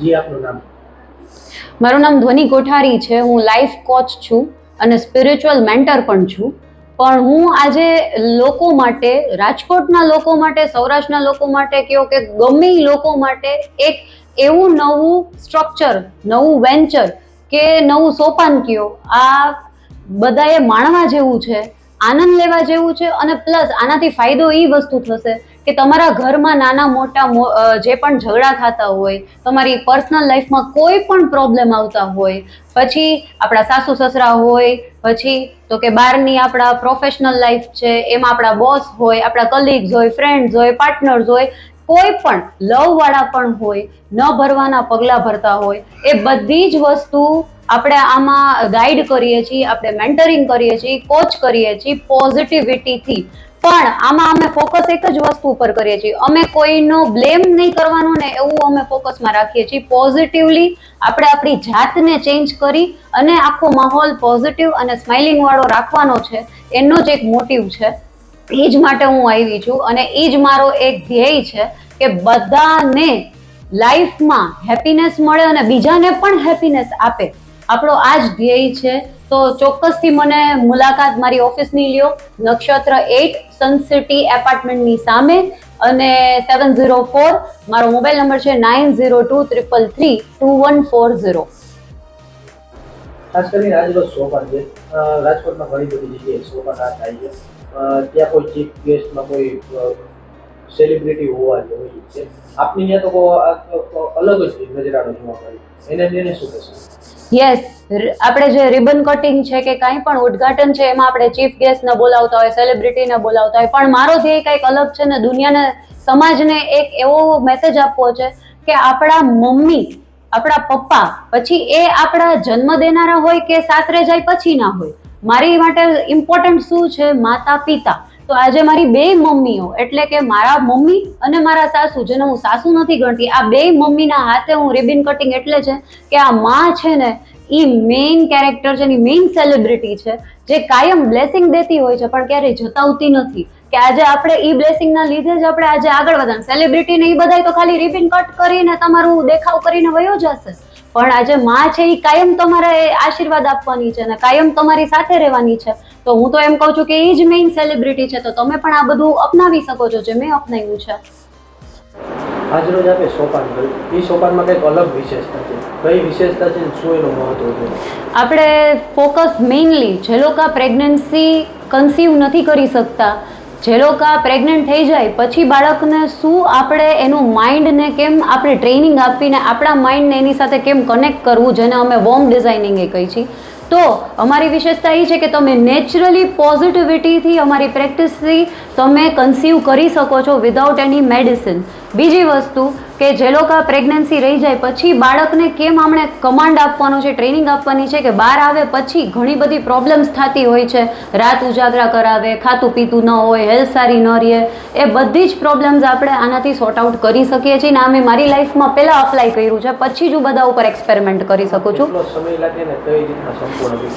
જી આપનું નામ? મારું નામ ધ્વનિ કોઠારી છે. હું લાઈફ કોચ છું અને સ્પિરિચ્યુઅલ મેન્ટર પણ છું. પણ હું આજે લોકો માટે, રાજકોટના લોકો માટે, સૌરાષ્ટ્રના લોકો માટે કહો કે ગમે એ લોકો માટે એક એવું નવું સ્ટ્રક્ચર, નવું વેન્ચર કે નવું સોપાન કયો, આ બધાએ માણવા જેવું છે, આનંદ લેવા જેવું છે. અને પ્લસ આનાથી ફાયદો એ વસ્તુ થશે કે તમારા ઘરમાં નાના મોટા જે પણ ઝઘડા થતા હોય, તમારી પર્સનલ લાઈફમાં કોઈ પણ પ્રોબ્લેમ આવતા હોય, પછી આપણા સાસુ સસરા હોય, પછી તો કે બહારની આપણા પ્રોફેશનલ લાઈફ છે, એમાં આપણા બોસ હોય, આપણા કલીગ્સ હોય, ફ્રેન્ડ્સ હોય, પાર્ટનર્સ હોય, કોઈ પણ લવ વાળા પણ હોય, ન ભરવાના પગલા ભરતા હોય, એ બધી જ વસ્તુ આપણે આમાં ગાઈડ કરીએ છીએ, આપણે મેન્ટરિંગ કરીએ છીએ, કોચ કરીએ છીએ પોઝિટિવિટીથી. પણ આમાં અમે ફોકસ એક જ વસ્તુ ઉપર કરીએ છીએ, અમે કોઈનો બ્લેમ નહીં કરવાનો ને એવું અમે ફોકસમાં રાખીએ છીએ. પોઝિટિવલી આપણે આપણી જાતને ચેન્જ કરી અને આખો માહોલ પોઝિટિવ અને સ્માઇલિંગ વાળો રાખવાનો છે, એનો જ એક મોટિવ છે. એ જ માટે હું આવી છું અને એ જ મારો એક ધ્યેય છે કે બધાને લાઈફમાં હેપીનેસ મળે અને બીજાને પણ હેપીનેસ આપે. આપણો આ જ ધ્યેય છે. તો ચોક્કસથી મને મુલાકાત મારી ઓફિસની લ્યો, નક્ષત્ર 8 સન સિટી એપાર્ટમેન્ટની સામે, અને 704 મારો મોબાઈલ નંબર છે 9023332140. ખાસ કરીને આજનો સોપાન છે, રાજકોટમાં ઘણી બધી જગ્યાએ સોપાન આ થાય છે. ત્યાં કોઈ ચીફ ગેસ્ટમાં કોઈ સેલિબ્રિટી હોવા જોઈએ છે. આપની ત્યાં તો અલગ જ નજરાણો જોવા મળે, એને લઈને શું કહેશો? યસ, આપણે જે રિબન કટિંગ છે કે કાંઈ પણ ઉદ્ઘાટન છે, એમાં આપણે ચીફ ગેસ્ટને બોલાવતા હોય, સેલિબ્રિટીને બોલાવતા હોય, પણ મારો ધ્યેય કંઈક અલગ છે ને દુનિયાને, સમાજને એક એવો મેસેજ આપવો છે કે આપણા મમ્મી, આપણા પપ્પા, પછી એ આપણા જન્મ દેનારા હોય કે સાસરે જાય પછી ના હોય, મારી માટે ઇમ્પોર્ટન્ટ શું છે? માતા પિતા. તો આજે મારી બે મમ્મીઓ, એટલે કે મારા મમ્મી અને મારા સાસુ, જેને હું સાસુ નથી ગણતી, આ બે મમ્મીના હાથે હું રિબન કટિંગ એટલે છે કે આ માં છે ને એ મેઇન કેરેક્ટર છે, એની મેઇન સેલિબ્રિટી છે, જે કાયમ બ્લેસિંગ દેતી હોય છે પણ ક્યારેય જતાવતી નથી. કે આજે આપણે ઈ બ્લેસિંગના લીધે જ આપણે આજે આગળ વધવાનું. સેલિબ્રિટીને એ બધાય તો ખાલી રિબન કટ કરીને તમારું દેખાવ કરીને વયો જશે, પણ આજે માં છે એ કાયમ તમારે આશીર્વાદ આપવાની છે અને કાયમ તમારી સાથે રહેવાની છે. તો હું તો એમ કહું છું કે એ જ મેઇન સેલિબ્રિટી છે, તો તમે પણ આ બધું અપનાવી શકો છો જે મેં અપનાવ્યું છે. આજરોજ આપણે સોપાન કર્યું, એ સોપાનમાં કંઈક અલગ વિશેષતા છે. કઈ વિશેષતા છે, શું એનું મહત્વ છે? આપણે ફોકસ મેઇનલી જે લોકો પ્રેગ્નન્સી કન્સીવ નથી કરી શકતા, જે લોકો પ્રેગ્નન્ટ થઈ જાય પછી બાળકને શું આપણે એનું માઇન્ડને કેમ આપણે ટ્રેનિંગ આપીને આપણા માઇન્ડને એની સાથે કેમ કનેક્ટ કરવું, જેને અમે વોર્મ ડિઝાઇનિંગ એ કહી છીએ. તો અમારી વિશેષતા એ છે કે તમે નેચરલી પોઝિટિવિટીથી અમારી પ્રેક્ટિસથી તમે કન્સીવ કરી શકો છો વિધાઉટ એની મેડિસિન. બીજી વસ્તુ કે જે લોકો પ્રેગ્નન્સી રહી જાય પછી બાળકને કેમ આપણે કમાન્ડ આપવાનો છે, ટ્રેનિંગ આપવાની છે કે બહાર આવે પછી ઘણી બધી પ્રોબ્લેમ્સ થતી હોય છે, રાત ઉજાગરા કરાવે, ખાતું પીતું ન હોય, હેલ્થ સારી ન રહે, એ બધી જ પ્રોબ્લેમ્સ આપણે આનાથી સોર્ટ આઉટ કરી શકીએ છીએ. ને અમે મારી લાઈફમાં પહેલાં અપ્લાય કર્યું છે, પછી જ હું બધા ઉપર એક્સપેરિમેન્ટ કરી શકું છું.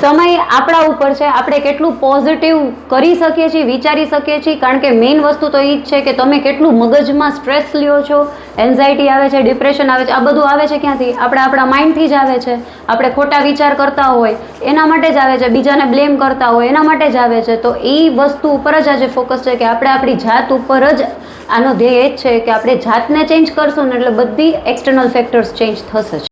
સમય આપણા ઉપર છે, આપણે કેટલું પોઝિટિવ કરી શકીએ છીએ, વિચારી શકીએ છીએ. કારણ કે મેઇન વસ્તુ તો એ જ છે કે તમે કેટલું મગજમાં સ્ટ્રેસ લ્યો છો, એન્ઝાયટી આવે છે, ડિપ્રેશન આવે છે, આ બધું આવે છે ક્યાંથી? આપણા માઇન્ડથી જ આવે છે. આપણે ખોટા વિચાર કરતા હોય એના માટે જ આવે છે, બીજાને બ્લેમ કરતા હોય એના માટે જ આવે છે. તો એ વસ્તુ ઉપર જ આજે ફોકસ છે કે આપણે આપણી જાત ઉપર જ, આનો ધ્યેય એ જ છે કે આપણે જાતને ચેન્જ કરશું ને એટલે બધી એક્સટર્નલ ફેક્ટર્સ ચેન્જ થશે જ.